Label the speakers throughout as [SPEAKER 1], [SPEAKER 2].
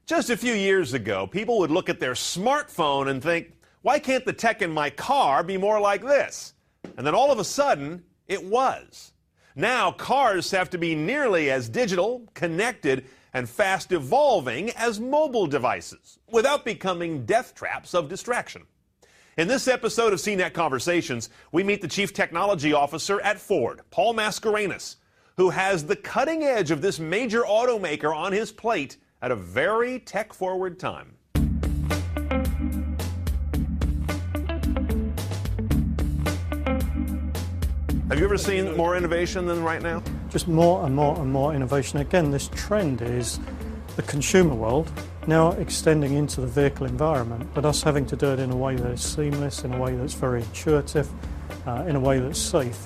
[SPEAKER 1] Just a few years ago, people would look at their smartphone and think, why can't the tech in my car be more like this? And then all of a sudden, it was. Now, cars have to be nearly as digital, connected, and fast evolving as mobile devices, without becoming death traps of distraction. In this episode of CNET Conversations, we meet the Chief Technology Officer at Ford, Paul Mascarenhas, who has the cutting edge of this major automaker on his plate at a very tech-forward time. Have you ever seen more innovation than right now?
[SPEAKER 2] Just more and more and more innovation. Again, this trend is the consumer world now extending into the vehicle environment, but us having to do it in a way that is seamless, in a way that's very intuitive, in a way that's safe.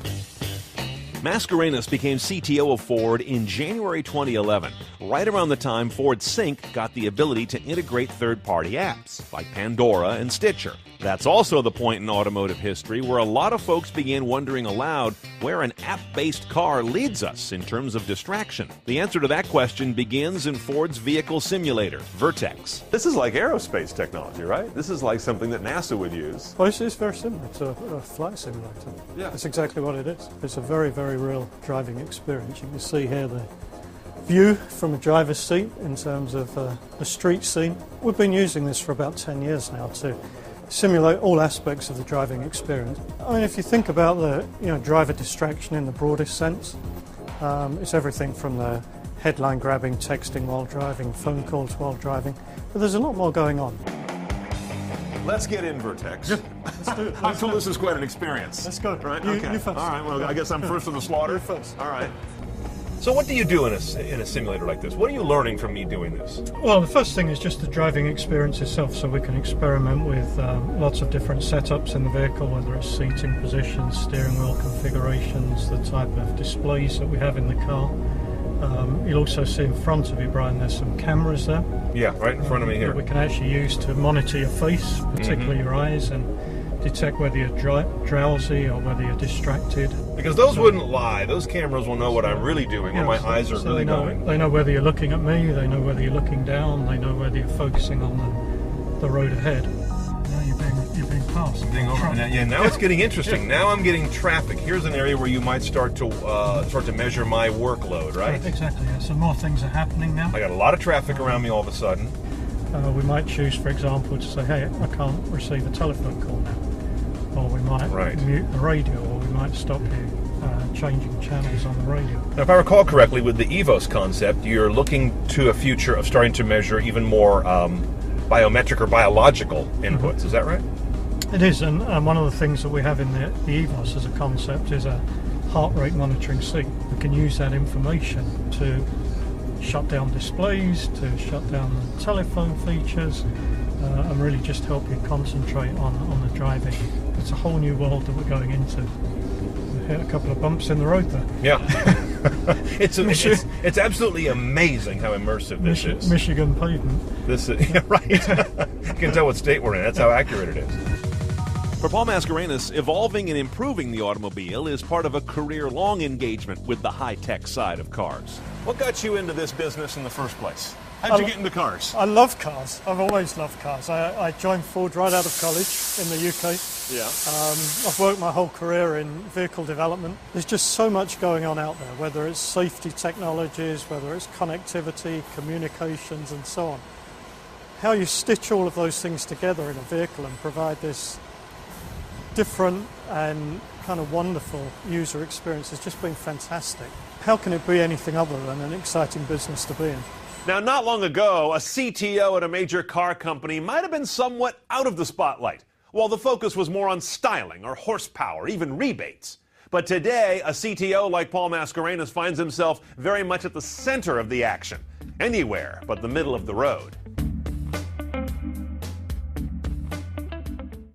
[SPEAKER 1] Mascarenhas became CTO of Ford in January 2011, right around the time Ford Sync got the ability to integrate third-party apps like Pandora and Stitcher. That's also the point in automotive history where a lot of folks began wondering aloud where an app-based car leads us in terms of distraction. The answer to that question begins in Ford's vehicle simulator, Vertex. This is like aerospace technology, right? This is like something that NASA would use.
[SPEAKER 2] Well, it's very similar to a flight simulator.
[SPEAKER 1] Yeah.
[SPEAKER 2] That's exactly what it is. It's a very, very real driving experience. You can see here the view from a driver's seat in terms of the street scene. We've been using this for about 10 years now to simulate all aspects of the driving experience. I mean, if you think about the driver distraction in the broadest sense, it's everything from the headline grabbing, texting while driving, phone calls while driving, but there's a lot more going on.
[SPEAKER 1] Let's get in Vertex.
[SPEAKER 2] Let's do it.
[SPEAKER 1] I'm told this is quite an experience.
[SPEAKER 2] Let's go.
[SPEAKER 1] Right?
[SPEAKER 2] You
[SPEAKER 1] Okay.
[SPEAKER 2] first.
[SPEAKER 1] All right. Well, I guess I'm first to the slaughter.
[SPEAKER 2] You first.
[SPEAKER 1] All right. So what do you do in a simulator like this? What are you learning from me doing this?
[SPEAKER 2] Well, the first thing is just the driving experience itself, so we can experiment with lots of different setups in the vehicle, whether it's seating positions, steering wheel configurations, the type of displays that we have in the car. You'll also see in front of you, Brian, there's some cameras there.
[SPEAKER 1] Yeah, right in front of me here.
[SPEAKER 2] That we can actually use to monitor your face, particularly your eyes, and detect whether you're drowsy or whether you're distracted.
[SPEAKER 1] Because those wouldn't lie. Those cameras will know what I'm really doing, where my eyes are really going.
[SPEAKER 2] They know whether you're looking at me, they know whether you're looking down, they know whether you're focusing on the road ahead. Now you're being passed.
[SPEAKER 1] Now it's getting interesting. Now I'm getting traffic. Here's an area where you might start to measure my workload, right?
[SPEAKER 2] Exactly, yeah. So more things are happening now.
[SPEAKER 1] I got a lot of traffic around me all of a sudden.
[SPEAKER 2] We might choose, for example, to say, hey, I can't receive a telephone call now. Or we might mute the radio, or we might stop you changing channels on the radio.
[SPEAKER 1] Now, if I recall correctly, with the EVOS concept, you're looking to a future of starting to measure even more biometric or biological inputs. Is that right?
[SPEAKER 2] It is, and one of the things that we have in the EVOS as a concept is a heart rate monitoring seat. We can use that information to shut down displays, to shut down the telephone features, and really just help you concentrate on the driving. It's a whole new world that we're going into. We hit a couple of bumps in the road there.
[SPEAKER 1] Yeah. It's absolutely amazing how immersive this is.
[SPEAKER 2] Michigan pavement.
[SPEAKER 1] This is, yeah, right. You can tell what state we're in. That's how accurate it is. For Paul Mascarenhas, evolving and improving the automobile is part of a career-long engagement with the high-tech side of cars. What got you into this business in the first place? How did you get into cars?
[SPEAKER 2] I love cars. I've always loved cars. I joined Ford right out of college in the UK.
[SPEAKER 1] Yeah.
[SPEAKER 2] I've worked my whole career in vehicle development. There's just so much going on out there, whether it's safety technologies, whether it's connectivity, communications, and so on. How you stitch all of those things together in a vehicle and provide this different and kind of wonderful user experience has just been fantastic. How can it be anything other than an exciting business to be in?
[SPEAKER 1] Now, not long ago, a CTO at a major car company might have been somewhat out of the spotlight, while the focus was more on styling or horsepower, even rebates. But today, a CTO like Paul Mascarenhas finds himself very much at the center of the action, anywhere but the middle of the road.